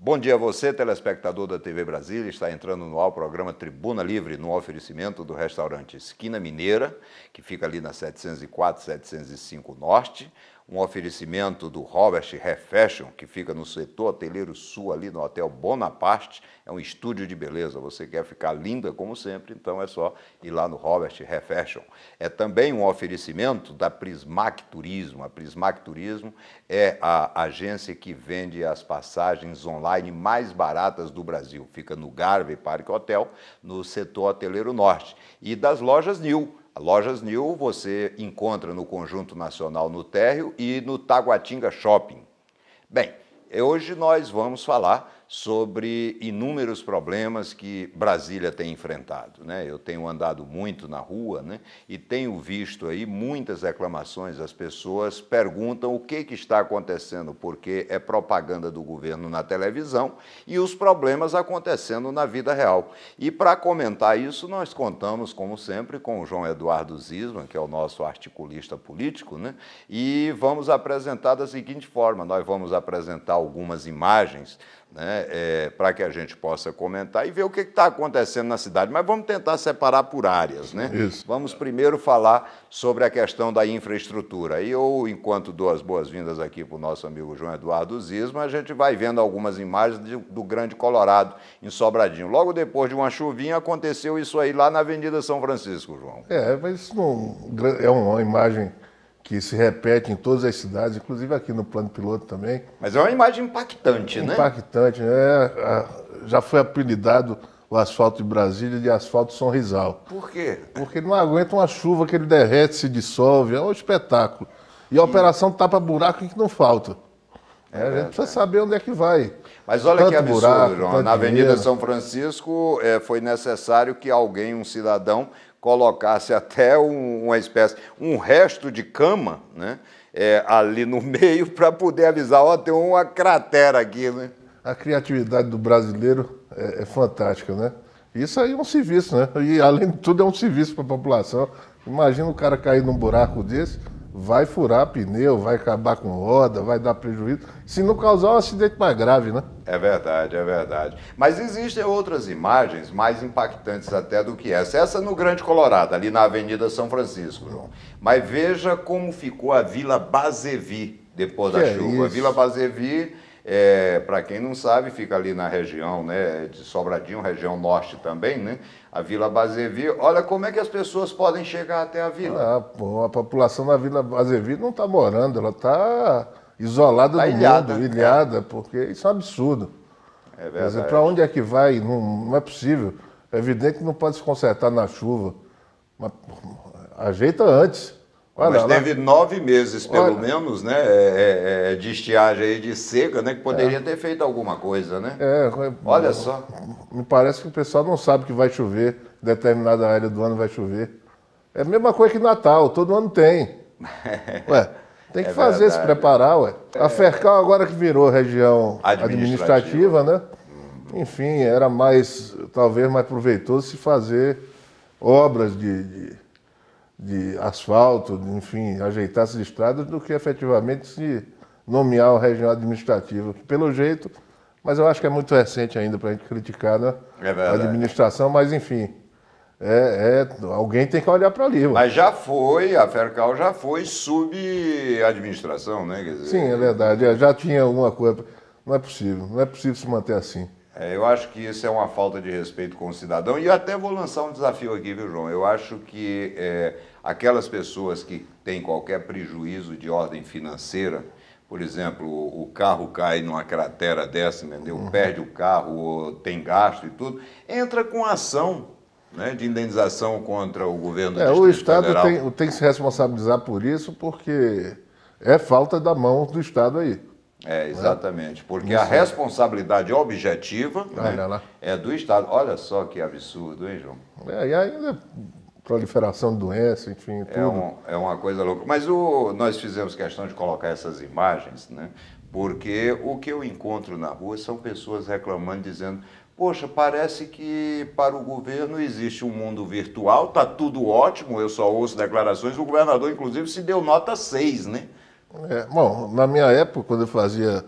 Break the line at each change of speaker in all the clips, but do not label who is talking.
Bom dia a você, telespectador da TV Brasília. Está entrando no ar o programa Tribuna Livre, no oferecimento do restaurante Esquina Mineira, que fica ali na 704, 705 Norte. Um oferecimento do Robert Hair Fashion, que fica no setor hoteleiro sul, ali no Hotel Bonaparte. É um estúdio de beleza. Você quer ficar linda como sempre, então é só ir lá no Robert Hair Fashion. É também um oferecimento da Prismac Turismo. A Prismac Turismo é a agência que vende as passagens online mais baratas do Brasil. Fica no Garvey Park Hotel, no setor hoteleiro norte. E das lojas New. Lojas New você encontra no Conjunto Nacional no Térreo e no Taguatinga Shopping. Bem, hoje nós vamos falar sobre inúmeros problemas que Brasília tem enfrentado, né? Eu tenho andado muito na rua, né? E tenho visto aí muitas reclamações. As pessoas perguntam o que está acontecendo, porque é propaganda do governo na televisão e os problemas acontecendo na vida real. E para comentar isso, nós contamos, como sempre, com o João Eduardo Zisman, que é o nosso articulista político, né? E vamos apresentar da seguinte forma: nós vamos apresentar algumas imagens, né, para que a gente possa comentar e ver o que está acontecendo na cidade. Mas vamos tentar separar por áreas, né?
Isso.
Vamos primeiro falar sobre a questão da infraestrutura. E eu, enquanto dou as boas-vindas aqui para o nosso amigo João Eduardo Zisman, a gente vai vendo algumas imagens do Grande Colorado, em Sobradinho. Logo depois de uma chuvinha, aconteceu isso aí lá na Avenida São Francisco, João.
Mas isso não é uma imagem que se repete em todas as cidades, inclusive aqui no Plano Piloto também.
Mas é uma imagem impactante, né?
Impactante, né? Já foi apelidado o asfalto de Brasília de asfalto Sonrisal.
Por quê?
Porque não aguenta uma chuva que ele derrete, se dissolve, é um espetáculo. E a operação tapa-buraco em que não falta. A gente precisa saber onde é que vai.
Mas olha
Tanto
que absurdo,
buraco,
João.
tanto
Na Avenida
dinheiro.
São Francisco foi necessário que alguém, um cidadão, colocasse até uma espécie, um resto de cama, né, ali no meio para poder avisar, ó, tem uma cratera aqui, né?
A criatividade do brasileiro é fantástica, né? Isso aí é um serviço, né? E, além de tudo, é um serviço para a população. Imagina o cara cair num buraco desse, vai furar pneu, vai acabar com roda, vai dar prejuízo, se não causar um acidente mais grave, né?
É verdade, é verdade. Mas existem outras imagens mais impactantes até do que essa. Essa no Grande Colorado, ali na Avenida São Francisco, João. Mas veja como ficou a Vila Bazevi depois da chuva.
Isso?
A Vila Bazevi, para quem não sabe, fica ali na região, né, de Sobradinho, região norte também, né? A Vila Bazevi, olha como é que as pessoas podem chegar até a vila.
A população da Vila Bazevi não está morando, ela está isolada do
ilhada,
mundo, ilhada, porque isso é um absurdo.
É verdade.
Para onde é que vai? Não é possível. É evidente que não pode se consertar na chuva. Mas ajeita antes.
Mas
Olha,
teve 9 meses, pelo
Olha.
menos, né, de estiagem aí, de seca, né, que poderia ter feito alguma coisa, né? Olha só.
Me parece que o pessoal não sabe que vai chover, determinada área do ano vai chover. É a mesma coisa que Natal, todo ano tem. Ué, tem que fazer,
verdade.
se preparar, ué. A Fercal agora que virou região administrativa, né? Enfim, era talvez mais proveitoso se fazer obras de asfalto, enfim, ajeitar essas estradas, do que efetivamente se nomear uma região administrativa. Que, pelo jeito, mas eu acho que é muito recente ainda para a gente criticar, né?
É verdade.
A administração, mas enfim, alguém tem que olhar para ali.
Mas já foi, a Fercal já foi sub-administração, né? Quer dizer,
Sim, é verdade, já tinha alguma coisa. Não é possível se manter assim.
eu acho que isso é uma falta de respeito com o cidadão, e eu até vou lançar um desafio aqui, viu, João? Eu acho que aquelas pessoas que têm qualquer prejuízo de ordem financeira, por exemplo, o carro cai numa cratera dessa, entendeu? Perde o carro, ou tem gasto e tudo, entra com ação, né, de indenização contra o governo do Distrito
O Estado
Federal.
tem que se responsabilizar por isso, porque é falta da mão do Estado aí.
Exatamente, porque a responsabilidade objetiva, né, é do Estado. Olha só que absurdo, hein, João?
E ainda proliferação de doença, enfim, tudo.
É uma coisa louca. Mas nós fizemos questão de colocar essas imagens, né, porque o que eu encontro na rua são pessoas reclamando, dizendo: poxa, parece que para o governo existe um mundo virtual, está tudo ótimo, eu só ouço declarações. O governador, inclusive, se deu nota 6, né?
Bom, na minha época, quando eu fazia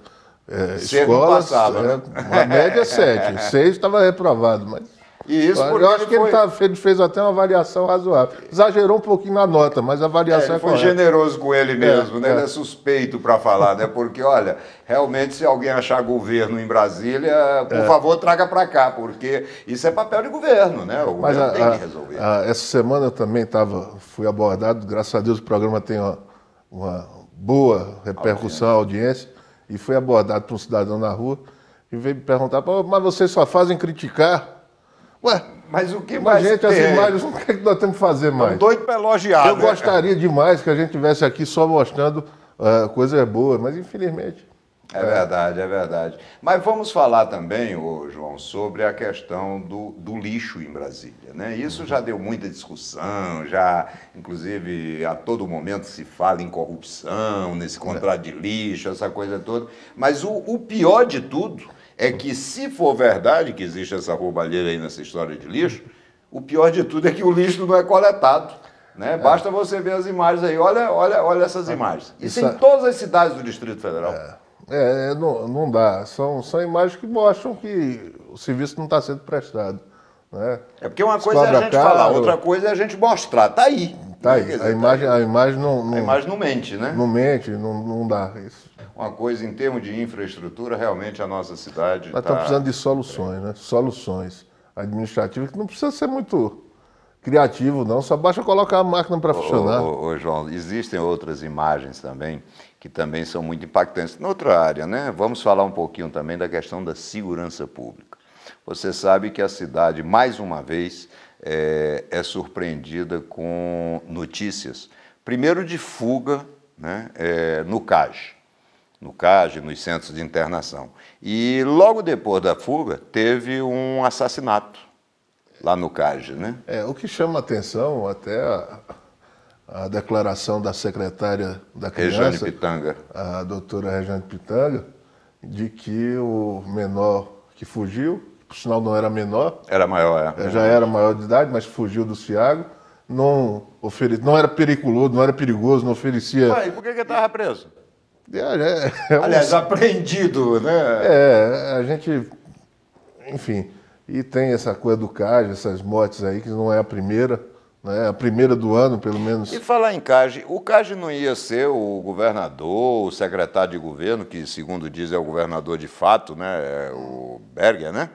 escolas, a média é 7, 6 estava reprovado, mas...
E isso
eu acho que ele fez até uma avaliação razoável. Exagerou um pouquinho na nota, mas a avaliação
ele foi generoso com ele mesmo, né? Ele é suspeito para falar, né? Porque, olha, realmente, se alguém achar governo em Brasília, por favor, traga para cá, porque isso é papel de governo, né? O governo tem que resolver.
Essa semana eu também fui abordado, graças a Deus o programa tem uma boa repercussão, audiência, e fui abordado por um cidadão na rua e veio me perguntar, mas vocês só fazem criticar? Ué,
mas o que mais
gente, as imagens, o que nós temos que fazer mais?
Estamos doidos para elogiar,
Eu gostaria demais que a gente estivesse aqui só mostrando coisas boas, mas infelizmente...
É verdade, é verdade. Mas vamos falar também, João, sobre a questão do lixo em Brasília, né? Isso já deu muita discussão, já, inclusive, a todo momento se fala em corrupção, nesse contrato de lixo, essa coisa toda. Mas o pior de tudo é que, se for verdade que existe essa roubalheira aí nessa história de lixo, o pior de tudo é que o lixo não é coletado, né? Basta você ver as imagens aí, olha essas imagens. Isso em todas as cidades do Distrito Federal.
Não dá. São imagens que mostram que o serviço não está sendo prestado, né?
É porque uma coisa é a gente falar, outra coisa é a gente mostrar. Está aí.
Está aí. A imagem não...
A imagem não mente, né?
Não mente, não dá isso.
Uma coisa, em termos de infraestrutura, realmente a nossa cidade
Nós estamos precisando de soluções, né? Soluções administrativas, que não precisa ser muito criativo, não. Só basta colocar a máquina para funcionar.
João, existem outras imagens também, que também são muito impactantes. Noutra área, né? Vamos falar um pouquinho também da questão da segurança pública. Você sabe que a cidade, mais uma vez, é surpreendida com notícias, primeiro de fuga, né? No CAGE, nos centros de internação. E logo depois da fuga, teve um assassinato lá no CAGE, né?
O que chama a atenção, até a declaração da secretária da criança,
Rejane Pitanga,
a doutora Rejane Pitanga, de que o menor que fugiu, por sinal não era menor,
era maior,
já era maior de idade, mas fugiu do Ciago, não era periculoso, não era perigoso, não oferecia...
E por que ele estava preso?
Aliás,
apreendido, né?
A gente, enfim, e tem essa coisa do CAGE, essas mortes aí, que não é a primeira, né? A primeira do ano, pelo menos.
E falar em CAGE, o CAGE não ia ser o governador, o secretário de governo, que segundo diz é o governador de fato, né? O Berger, né?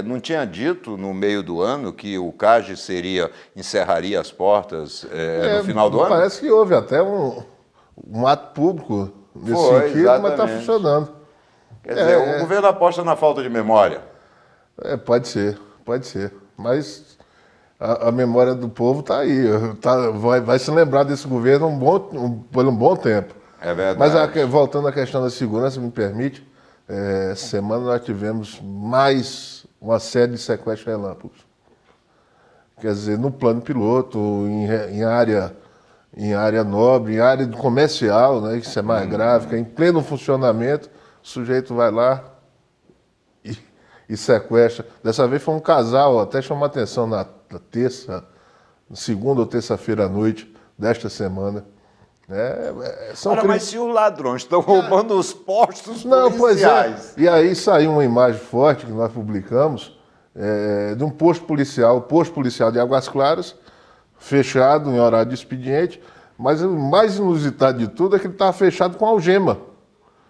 Não tinha dito no meio do ano que o CAGE encerraria as portas no final do ano?
Parece que houve até um ato público nesse sentido, exatamente. Mas está funcionando.
Quer dizer, o governo aposta na falta de memória.
Pode ser. Mas a memória do povo está aí. Vai se lembrar desse governo por um bom tempo.
É verdade.
Mas voltando à questão da segurança, me permite, essa semana nós tivemos mais uma série de sequestros relâmpagos. Quer dizer, no plano piloto, em área nobre, em área comercial, né, que isso é mais grave, que é em pleno funcionamento, o sujeito vai lá e sequestra. Dessa vez foi um casal, até chamou a atenção na segunda ou terça-feira à noite desta semana.
Mas se os ladrões estão roubando os postos policiais...
Pois é. E aí saiu uma imagem forte que nós publicamos de um posto policial de Águas Claras, fechado em horário de expediente, mas o mais inusitado de tudo é que ele estava fechado com algema.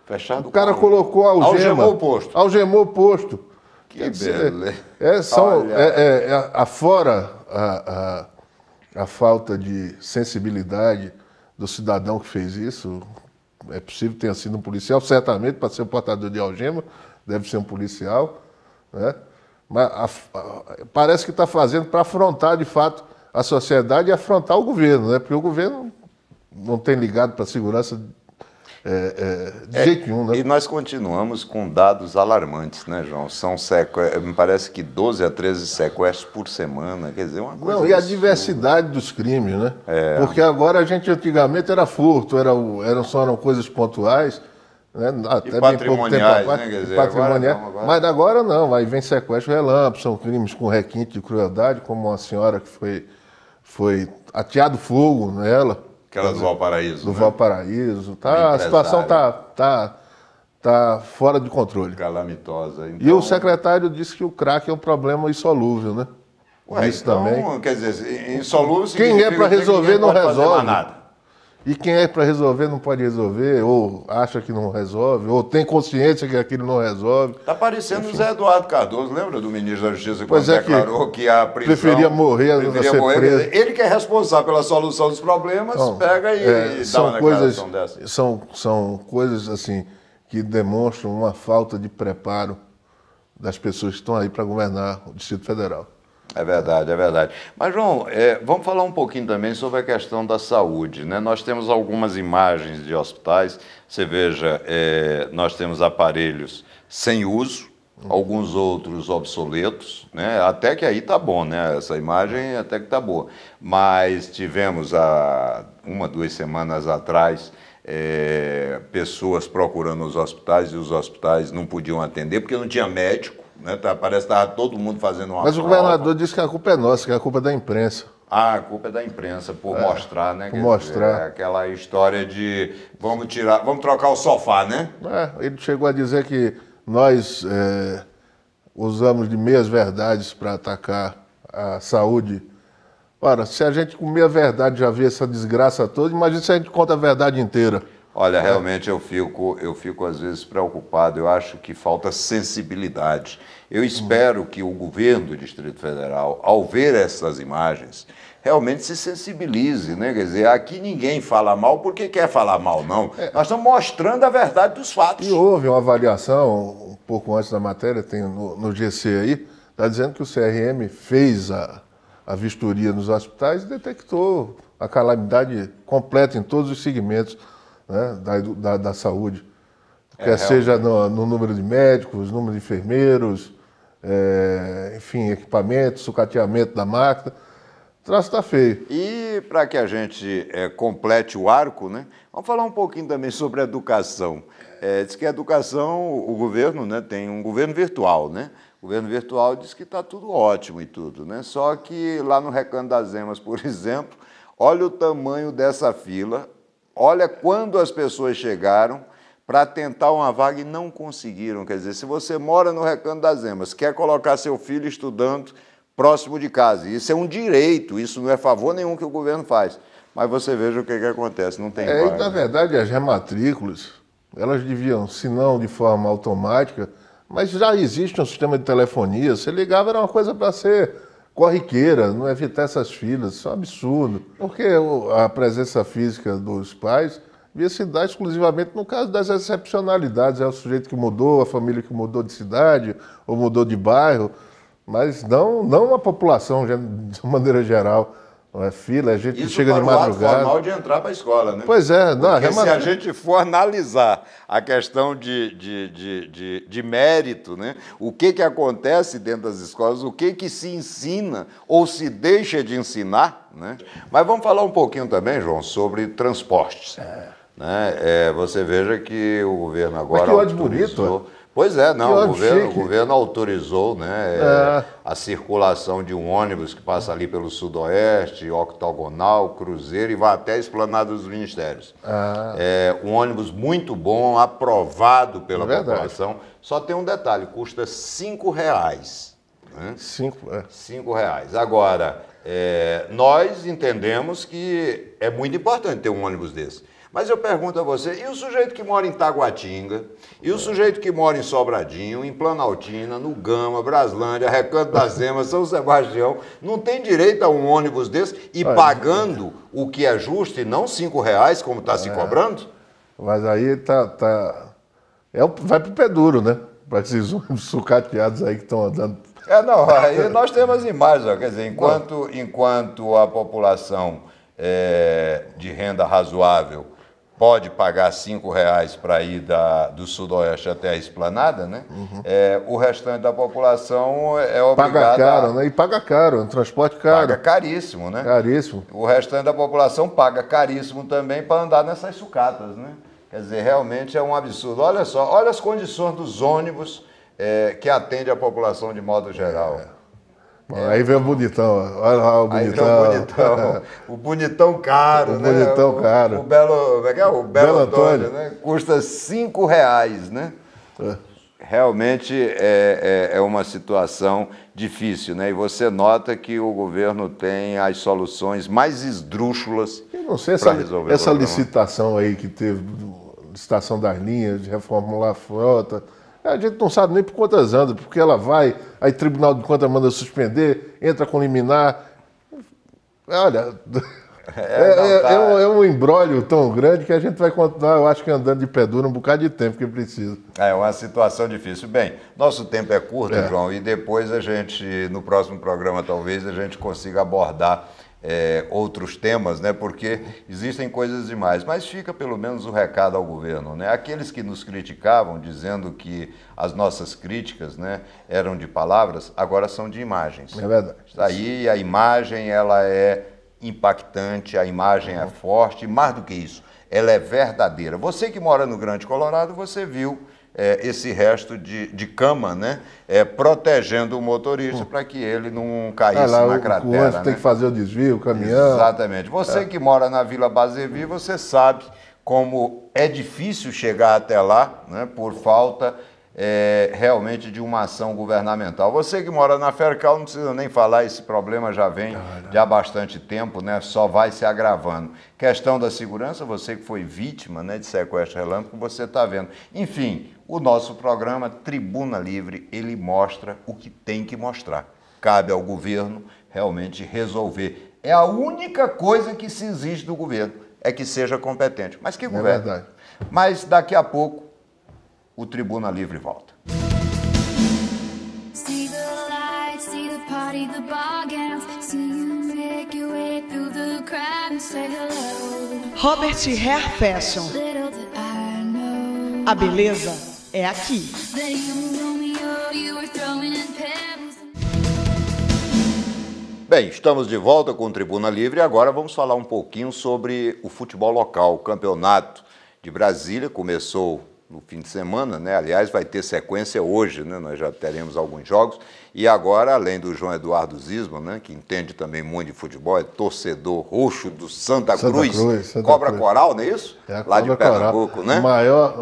Fechado?
O cara colocou a algema.
Algemou o posto.
Algemou o posto.
Que beleza.
Afora a falta de sensibilidade do cidadão que fez isso, é possível que tenha sido um policial, certamente, para ser um portador de algema, deve ser um policial, né? Mas parece que está fazendo para afrontar, de fato, a sociedade e afrontar o governo, né? Porque o governo não tem ligado para a segurança de jeito nenhum, né?
E nós continuamos com dados alarmantes, né, João? Me parece que 12 a 13 sequestros por semana, quer dizer, uma coisa...
Não, e a diversidade dos crimes, né? Porque agora antigamente era furto, eram coisas pontuais, né? Até
e patrimoniais, né? Quer dizer,
agora... Mas agora não, aí vem sequestro relâmpago, são crimes com requinte de crueldade, como uma senhora que foi ateado fogo nela.
Aquela do Valparaíso.
Do Valparaíso. A situação tá está fora de controle.
Calamitosa. Então...
E o secretário disse que o crack é um problema insolúvel, né?
Ué,
isso
então,
também.
Quer dizer, insolúvel
quem é para resolver não resolve.
Nada.
E quem é para resolver não pode resolver, ou acha que não resolve, ou tem consciência que aquilo não resolve.
Está parecendo o Zé Eduardo Cardoso, lembra do ministro da Justiça quando declarou que a prisão...
Preferia morrer.
Preso. Ele que é responsável pela solução dos problemas, então, pega e dá uma declaração dessa.
São coisas assim que demonstram uma falta de preparo das pessoas que estão aí para governar o Distrito Federal.
É verdade, é verdade. Mas, João, vamos falar um pouquinho também sobre a questão da saúde, né? Nós temos algumas imagens de hospitais. Você veja, nós temos aparelhos sem uso, alguns outros obsoletos, né? Até que aí tá bom, né? Essa imagem até que tá boa. Mas tivemos há 1, 2 semanas atrás pessoas procurando os hospitais e os hospitais não podiam atender porque não tinha médico. Né? Parece que estava todo mundo fazendo uma
Mas
prova.
O governador disse que a culpa é nossa, que a culpa é da imprensa.
A culpa é da imprensa, por mostrar, né?
Por mostrar.
Aquela história de vamos trocar o sofá, né?
Ele chegou a dizer que nós usamos de meias verdades para atacar a saúde. Ora, se a gente com meia verdade já vê essa desgraça toda, imagina se a gente conta a verdade inteira.
Olha, realmente eu fico às vezes preocupado, eu acho que falta sensibilidade. Eu espero que o governo do Distrito Federal, ao ver essas imagens, realmente se sensibilize, né? Quer dizer, aqui ninguém fala mal porque quer falar mal, não. Nós estamos mostrando a verdade dos fatos.
E houve uma avaliação, um pouco antes da matéria, tem no GC aí, está dizendo que o CRM fez a vistoria nos hospitais e detectou a calamidade completa em todos os segmentos, né, da saúde, quer seja no número de médicos, número de enfermeiros, enfim, equipamentos, sucateamento da máquina, o troço está feio.
E para que a gente complete o arco, né, vamos falar um pouquinho também sobre a educação. Diz que a educação, o governo, né, tem um governo virtual, né? O governo virtual diz que está tudo ótimo e tudo, né? Só que lá no Recanto das Emas, por exemplo, olha o tamanho dessa fila. Olha quando as pessoas chegaram para tentar uma vaga e não conseguiram. Quer dizer, se você mora no Recanto das Emas, quer colocar seu filho estudando próximo de casa, isso é um direito, isso não é favor nenhum que o governo faz. Mas você veja o que acontece, não tem vaga.
Na verdade, as rematrículas, elas deviam, se não de forma automática, mas já existe um sistema de telefonia, você ligava, era uma coisa para ser corriqueira, não evitar essas filas, isso é um absurdo. Porque a presença física dos pais devia se dar exclusivamente no caso das excepcionalidades. É o sujeito que mudou, a família que mudou de cidade ou mudou de bairro, mas não a população de maneira geral. Não é fila, é gente que chega de madrugada. Isso para o ato
formal de entrar para a escola, né?
Pois é.
Porque se a gente for analisar a questão de mérito, né? O que acontece dentro das escolas, o que se ensina ou se deixa de ensinar, né? Mas vamos falar um pouquinho também, João, sobre transportes. Né? Você veja que o governo agora
bonito.
Pois é, não, o governo autorizou, né, a circulação de um ônibus que passa ali pelo Sudoeste, Octogonal, Cruzeiro e vai até a Esplanada dos Ministérios. Um ônibus muito bom, aprovado pela população. Só tem um detalhe, custa R$ 5. Né? R$5. Agora, nós entendemos que é muito importante ter um ônibus desse. Mas eu pergunto a você, e o sujeito que mora em Taguatinga, e o sujeito que mora em Sobradinho, em Planaltina, no Gama, Braslândia, Recanto das Emas, São Sebastião, não tem direito a um ônibus desse e pagando o que é justo e não R$ 5, como está se cobrando?
Mas aí vai pro pé duro, né? Para esses ônibus sucateados aí que estão andando.
Aí nós temos imagens, quer dizer, enquanto a população de renda razoável pode pagar R$ 5 para ir do Sudoeste até a Esplanada, né? O restante da população é obrigada...
Paga caro, né? E paga caro, é um transporte caro.
Paga caríssimo, né?
Caríssimo.
O restante da população paga caríssimo também para andar nessas sucatas, né? Quer dizer, realmente é um absurdo. Olha só, olha as condições dos ônibus que atendem a população de modo geral.
Aí vem o bonitão, olha lá o bonitão.
Aí vem o bonitão, o bonitão caro,
o
né?
Bonitão caro.
O Belo Antônio,
Antônio,
né? Custa R$5, né? Realmente é uma situação difícil, né? E você nota que o governo tem as soluções mais esdrúxulas para resolver
essa licitação aí que teve, licitação das linhas, de reformular a frota, a gente não sabe nem por quantas anda, porque ela vai, aí Tribunal de Contas manda suspender, entra com liminar. Olha, é um imbróglio tão grande que a gente vai continuar, eu acho que andando de pé duro um bocado de tempo que precisa.
É uma situação difícil. Bem, nosso tempo é curto, João, e depois a gente, no próximo programa talvez, a gente consiga abordar outros temas, né? Porque existem coisas demais, mas fica pelo menos o recado ao governo, né? Aqueles que nos criticavam, dizendo que as nossas críticas, né, eram de palavras, agora são de imagens.
É verdade.
Aí a imagem, ela é impactante, a imagem é forte, mais do que isso, ela é verdadeira. Você que mora no Grande Colorado, você viu esse resto de cama, né, protegendo o motorista para que ele não caísse na cratera. O ônibus
tem que fazer o desvio, o caminhão.
Exatamente. Você que mora na Vila Bazevi, você sabe como é difícil chegar até lá, né, por falta realmente de uma ação governamental. Você que mora na Fercal, não precisa nem falar, esse problema já vem de há bastante tempo, né? Só vai se agravando. Questão da segurança, você que foi vítima, né, de sequestro relâmpago, você está vendo. Enfim, o nosso programa Tribuna Livre, ele mostra o que tem que mostrar. Cabe ao governo realmente resolver. É a única coisa que se exige do governo, é que seja competente. Mas que governo?
Verdade.
Mas daqui a pouco, o Tribuna Livre volta.
Robert Hair Fashion. A beleza é aqui.
Bem, estamos de volta com o Tribuna Livre e agora vamos falar um pouquinho sobre o futebol local. O campeonato de Brasília começou no fim de semana, né? Aliás, vai ter sequência hoje, né? Nós já teremos alguns jogos. E agora, além do João Eduardo Zisman, né, que entende também muito de futebol, é torcedor roxo do Santa Cruz, Cobra Coral, não é isso? Lá de Pernambuco, né?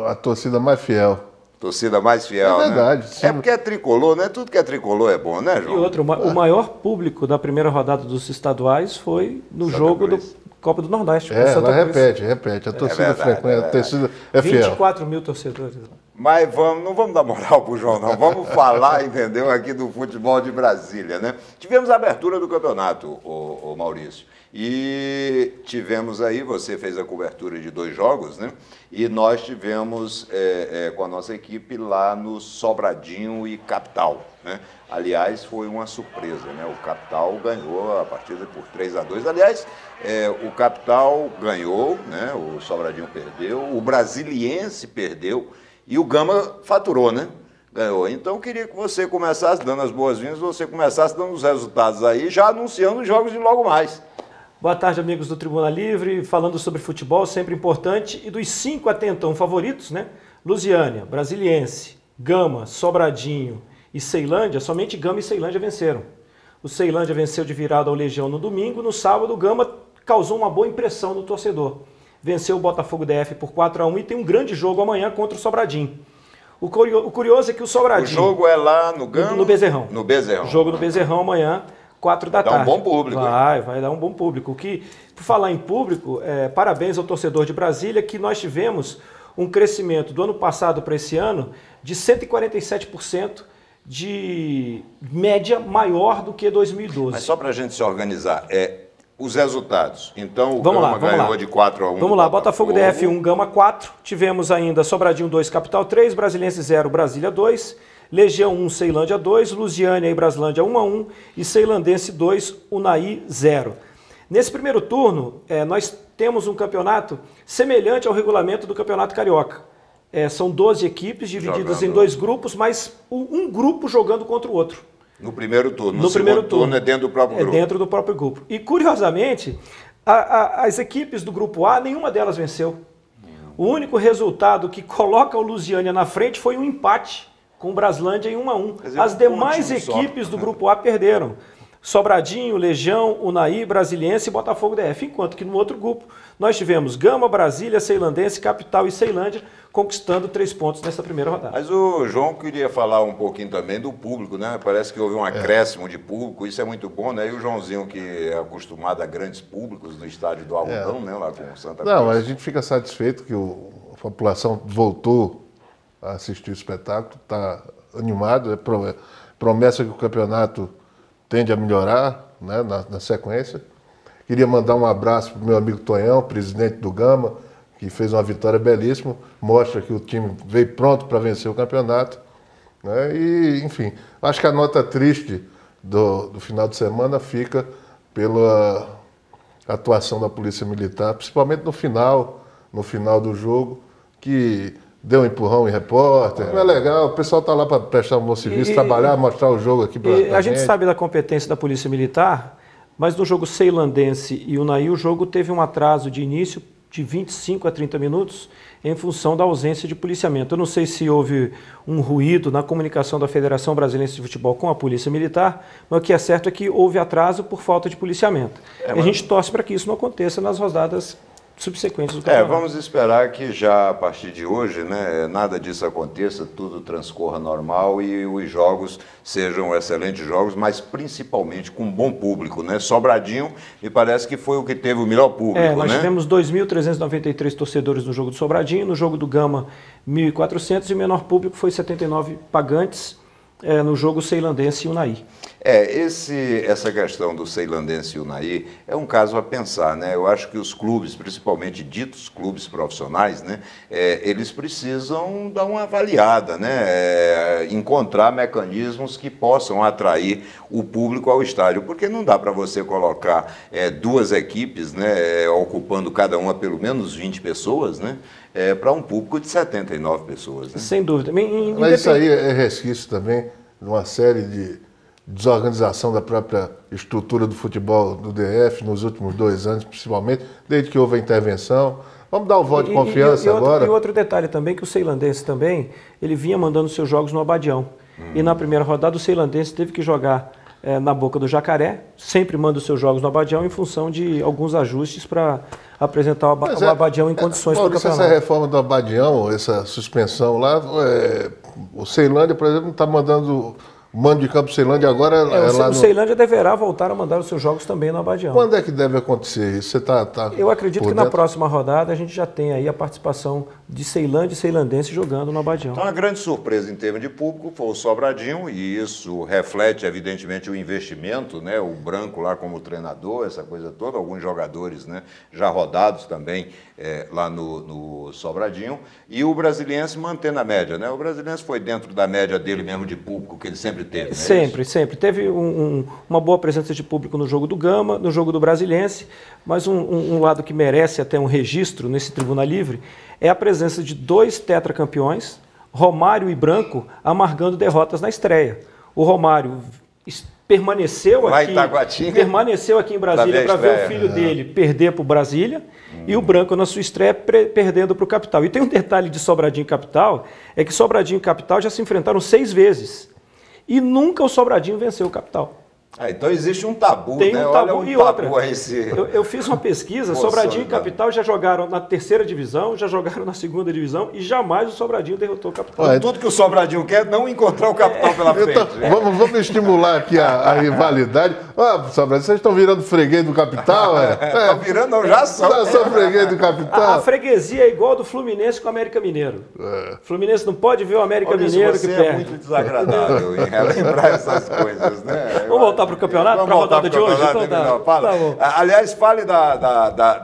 A torcida mais fiel.
Torcida mais fiel,
é verdade,
né? É porque é tricolor, né? Tudo que é tricolor é bom, né, João?
E outro, o maior público da primeira rodada dos estaduais foi no jogo do Copa do Nordeste.
Ela repete. A torcida frequenta, a torcida é fiel.
24 mil torcedores.
Mas não vamos dar moral pro João, não. Vamos falar, entendeu, aqui do futebol de Brasília, né? Tivemos a abertura do campeonato, o Maurício. E tivemos aí, você fez a cobertura de 2 jogos, né? E nós tivemos com a nossa equipe lá no Sobradinho e Capital, né? Aliás, foi uma surpresa, né? O Capital ganhou a partida por 3-2. Aliás, o Capital ganhou, né? O Sobradinho perdeu, o Brasiliense perdeu e o Gama faturou, né? Ganhou. Então, eu queria que você começasse dando as boas-vindas, você começasse dando os resultados aí, já anunciando os jogos de logo mais.
Boa tarde, amigos do Tribuna Livre, falando sobre futebol, sempre importante. E dos 5 até então favoritos, né? Lusiânia, Brasiliense, Gama, Sobradinho e Ceilândia, somente Gama e Ceilândia venceram. O Ceilândia venceu de virada ao Legião no domingo, no sábado o Gama causou uma boa impressão no torcedor. Venceu o Botafogo DF por 4-1 e tem um grande jogo amanhã contra o Sobradinho. O curioso é que o Sobradinho...
O jogo é lá no Gama?
No Bezerrão.
No Bezerrão.
Jogo no Bezerrão amanhã, 4 da tarde.
Dá um bom público.
Vai dar um bom público. Por falar em público, parabéns ao torcedor de Brasília, que nós tivemos um crescimento do ano passado para esse ano de 147% de média maior do que 2012.
Mas só para a gente se organizar, os resultados. Então, o Gama ganhou de 4-1.
Vamos lá, Botafogo DF 1, Gama 4. Tivemos ainda Sobradinho 2, Capital 3, Brasiliense 0, Brasília 2. Legião 1, Ceilândia 2, Lusiânia e Braslândia 1-1 e Ceilandense 2, Unai 0. Nesse primeiro turno, nós temos um campeonato semelhante ao regulamento do Campeonato Carioca. São 12 equipes divididas em 2 grupos, mas um grupo jogando contra o outro.
No primeiro turno. No segundo turno é dentro do próprio grupo.
É dentro do próprio grupo. E, curiosamente, as equipes do grupo A, nenhuma delas venceu. O único resultado que coloca o Lusiânia na frente foi um empate com o Braslândia em 1-1. As demais equipes do grupo A perderam. Sobradinho, Legião, Unai, Brasiliense e Botafogo DF. Enquanto que no outro grupo nós tivemos Gama, Brasília, Ceilandense, Capital e Ceilândia conquistando 3 pontos nessa primeira rodada.
Mas o João queria falar um pouquinho também do público, né? Parece que houve um acréscimo de público, isso é muito bom, né? E o Joãozinho, que é acostumado a grandes públicos no estádio do Algodão, né? Lá com o Santa Cruz.
Não, mas a gente fica satisfeito que a população voltou a assistir o espetáculo, está animado, é promessa que o campeonato tende a melhorar, né, na sequência. Queria mandar um abraço para o meu amigo Tonhão, presidente do Gama, que fez uma vitória belíssima, mostra que o time veio pronto para vencer o campeonato. Né, e, enfim, acho que a nota triste do final de semana fica pela atuação da Polícia Militar, principalmente no final do jogo, que deu um empurrão em repórter. Não é legal, o pessoal está lá para prestar um bom serviço, trabalhar, mostrar o jogo aqui para a gente.
A gente sabe da competência da Polícia Militar, mas no jogo Ceilandense e Unai, o jogo teve um atraso de início de 25 a 30 minutos em função da ausência de policiamento. Eu não sei se houve um ruído na comunicação da Federação Brasileira de Futebol com a Polícia Militar, mas o que é certo é que houve atraso por falta de policiamento. E a gente torce para que isso não aconteça nas rodadas subsequentes do campeonato.
Vamos esperar que já a partir de hoje, né, nada disso aconteça, tudo transcorra normal e os jogos sejam excelentes jogos, mas principalmente com bom público, né? Sobradinho, me parece que foi o que teve o melhor público,
nós
né?
tivemos 2.393 torcedores no jogo do Sobradinho, no jogo do Gama 1.400 e o menor público foi 79 pagantes no jogo Ceilandense e Unai.
Essa questão do Ceilandense e Unai é um caso a pensar, né? Eu acho que os clubes, principalmente ditos clubes profissionais, né, eles precisam dar uma avaliada, né? Encontrar mecanismos que possam atrair o público ao estádio, porque não dá para você colocar 2 equipes, né, ocupando cada uma pelo menos 20 pessoas, né? Para um público de 79 pessoas. Né?
Sem dúvida.
Mas isso aí é resquício também de uma série de desorganização da própria estrutura do futebol do DF nos últimos 2 anos, principalmente, desde que houve a intervenção. Vamos dar o voto de confiança agora.
E outro detalhe também, que o Ceilandense também, ele vinha mandando seus jogos no Abadião. E na primeira rodada o Ceilandense teve que jogar na Boca do Jacaré, sempre manda os seus jogos no Abadião em função de alguns ajustes para apresentar o Abadião em condições para o campeonato.
Essa reforma do Abadião, essa suspensão lá, o Ceilândia, por exemplo, não está mandando o mando de campo Ceilândia agora...
o Ceilândia deverá voltar a mandar os seus jogos também no Abadião.
Quando é que deve acontecer isso? Você tá
Eu acredito que na próxima rodada a gente já tem aí a participação de Ceilândia e Ceilandense jogando no Abadião.
Então, a grande surpresa em termos de público foi o Sobradinho, e isso reflete, evidentemente, o investimento, né? O Branco lá como treinador, essa coisa toda, alguns jogadores, né, já rodados também lá no Sobradinho, e o Brasiliense mantendo a média, né? O Brasiliense foi dentro da média dele mesmo de público, que ele sempre teve, né?
Sempre. Teve uma boa presença de público no jogo do Gama, no jogo do Brasiliense, mas um lado que merece até um registro nesse Tribuna Livre é a presença de 2 tetracampeões, Romário e Branco, amargando derrotas na estreia. O Romário permaneceu aqui em Brasília para ver o filho dele perder para o Brasília, e o Branco na sua estreia perdendo para o Capital. E tem um detalhe de Sobradinho e Capital, é que Sobradinho e Capital já se enfrentaram 6 vezes, e nunca o Sobradinho venceu o Capital.
Então existe um tabu,
Tem
né?
um tabu.
Olha,
e outra,
esse...
eu fiz uma pesquisa, Sobradinho e Capital já jogaram na 3ª divisão, já jogaram na 2ª divisão, e jamais o Sobradinho derrotou o Capital.
Tudo que o Sobradinho quer é não encontrar o Capital pela frente.
Vamos estimular aqui a rivalidade. Sobradinho, vocês estão virando freguês do Capital?
Estão virando, não, já são.
Já são freguês do Capital.
A freguesia é igual do Fluminense com o América Mineiro. O Fluminense não pode ver o América Mineiro que perde.
É muito desagradável em relembrar essas coisas, né?
Vamos voltar para o campeonato, para a rodada de hoje? Então
tá. Aliás, fale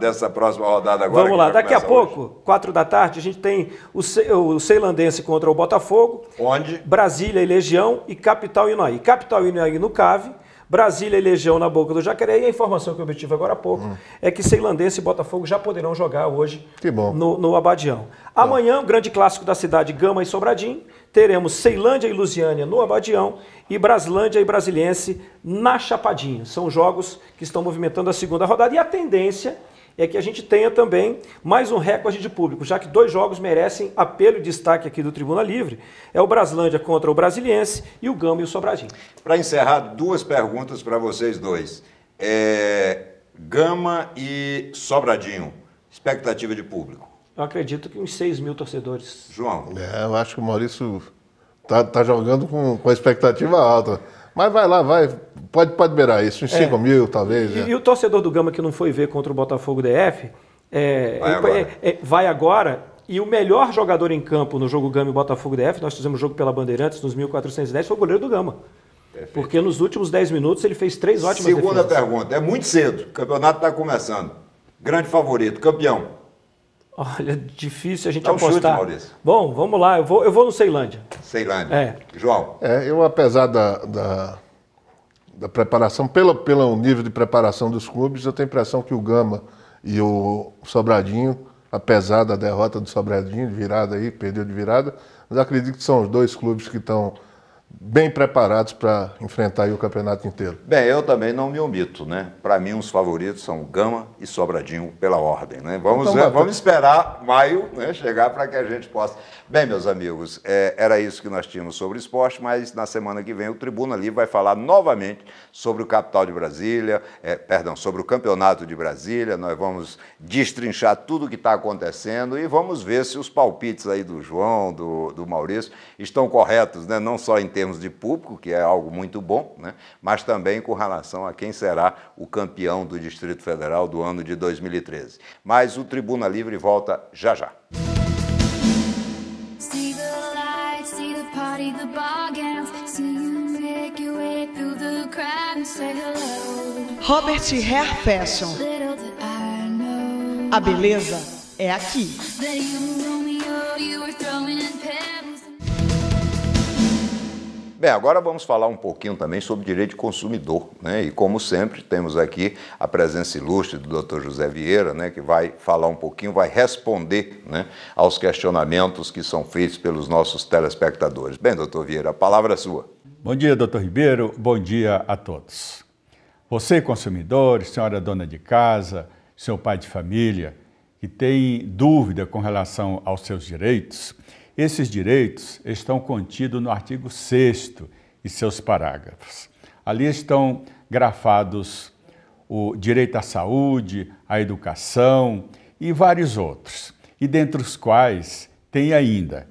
dessa próxima rodada agora.
Vamos lá, daqui a pouco, 4 da tarde, a gente tem o Ceilandense contra o Botafogo.
Onde?
Brasília e Legião e Capital e Unai. Capital e Unai no CAV, Brasília e Legião na Boca do Jacaré. E a informação que eu obtive agora há pouco é que Ceilandense e Botafogo já poderão jogar hoje no Abadião. Amanhã, o grande clássico da cidade, Gama e Sobradinho. Teremos Ceilândia e Lusiânia no Abadião e Braslândia e Brasiliense na Chapadinha. São jogos que estão movimentando a 2ª rodada, e a tendência é que a gente tenha também mais um recorde de público, já que 2 jogos merecem apelo e destaque aqui do Tribuna Livre. É o Braslândia contra o Brasiliense e o Gama e o Sobradinho.
Para encerrar, 2 perguntas para vocês dois. Gama e Sobradinho, expectativa de público?
Eu acredito que uns 6 mil torcedores.
João?
Eu acho que o Maurício tá jogando com a expectativa alta. Mas vai lá, pode beirar isso, uns 5 mil talvez.
E o torcedor do Gama que não foi ver contra o Botafogo DF, vai agora, e o melhor jogador em campo no jogo Gama e Botafogo DF, nós fizemos jogo pela Bandeirantes nos 1410, foi o goleiro do Gama. Perfeito. Porque nos últimos 10 minutos ele fez 3 ótimas defesas.
Segunda pergunta, é muito cedo, o campeonato está começando. Grande favorito, campeão.
Olha, difícil a gente
Dá um
apostar.
chute, Maurício.
Bom, vamos lá, eu vou no Ceilândia.
Ceilândia. João?
Eu, apesar da preparação, pelo nível de preparação dos clubes, eu tenho a impressão que o Gama e o Sobradinho, apesar da derrota do Sobradinho, de virada aí, perdeu de virada, mas acredito que são os 2 clubes que estão bem preparados para enfrentar aí o campeonato inteiro.
Bem, eu também não me omito, né? Para mim, os favoritos são Gama e Sobradinho pela ordem, né? Vamos esperar maio, né, chegar para que a gente possa... Bem, meus amigos, era isso que nós tínhamos sobre esporte, mas na semana que vem o Tribuna Livre vai falar novamente sobre o Capital de Brasília, sobre o Campeonato de Brasília. Nós vamos destrinchar tudo o que está acontecendo e vamos ver se os palpites aí do João, do Maurício, estão corretos, né? Não só em termos de público, que é algo muito bom, né? Mas também com relação a quem será o campeão do Distrito Federal do ano de 2013. Mas o Tribuna Livre volta já já.
Robert Hair Fashion. A beleza é aqui.
Bem, agora vamos falar um pouquinho também sobre direito de consumidor, né? E como sempre, temos aqui a presença ilustre do Dr. José Vieira, né? Que vai falar um pouquinho, vai responder, né, aos questionamentos que são feitos pelos nossos telespectadores. Bem, doutor Vieira, a palavra é sua.
Bom dia, doutor Ribeiro. Bom dia a todos. Você, consumidor, senhora dona de casa, seu pai de família, que tem dúvida com relação aos seus direitos, esses direitos estão contidos no artigo 6º e seus parágrafos. Ali estão grafados o direito à saúde, à educação e vários outros, e dentre os quais tem ainda,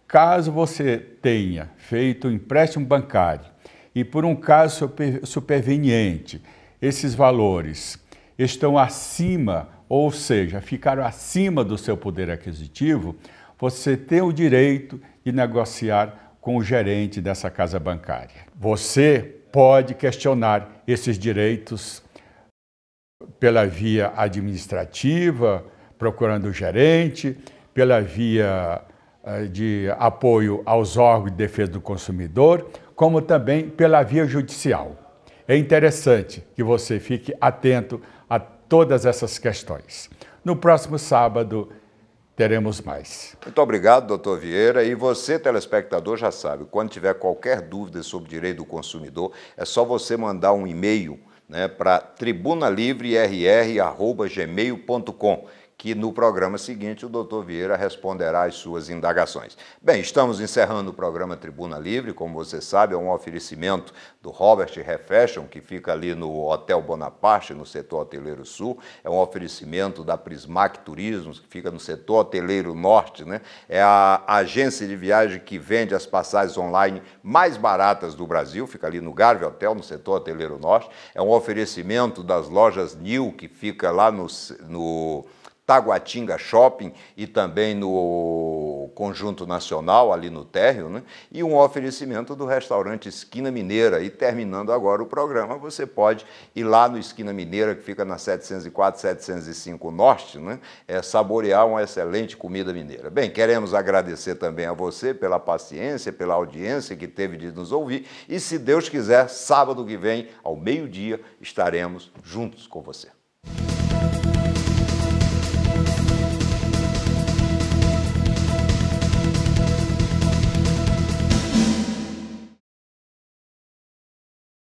caso você tenha feito um empréstimo bancário e por um caso superveniente, esses valores estão acima, ou seja, ficaram acima do seu poder aquisitivo, você tem o direito de negociar com o gerente dessa casa bancária. Você pode questionar esses direitos pela via administrativa, procurando o gerente, pela via de apoio aos órgãos de defesa do consumidor, como também pela via judicial. É interessante que você fique atento a todas essas questões. No próximo sábado, teremos mais.
Muito obrigado, doutor Vieira. E você, telespectador, já sabe, quando tiver qualquer dúvida sobre direito do consumidor, é só você mandar um e-mail, né, para tribunalivrerr@gmail.com, que no programa seguinte o doutor Vieira responderá às suas indagações. Bem, estamos encerrando o programa Tribuna Livre, como você sabe, é um oferecimento do Robert Hair Fashion, que fica ali no Hotel Bonaparte, no setor hoteleiro sul, é um oferecimento da Prismac Turismos, que fica no setor hoteleiro norte, né? É a agência de viagem que vende as passagens online mais baratas do Brasil, fica ali no Garve Hotel, no setor hoteleiro norte, é um oferecimento das lojas New, que fica lá no Taguatinga Shopping e também no Conjunto Nacional, ali no térreo, né? E um oferecimento do restaurante Esquina Mineira. E terminando agora o programa, você pode ir lá no Esquina Mineira, que fica na 704, 705 Norte, né? Saborear uma excelente comida mineira. Bem, queremos agradecer também a você pela paciência, pela audiência que teve de nos ouvir. E se Deus quiser, sábado que vem, ao meio-dia, estaremos juntos com você.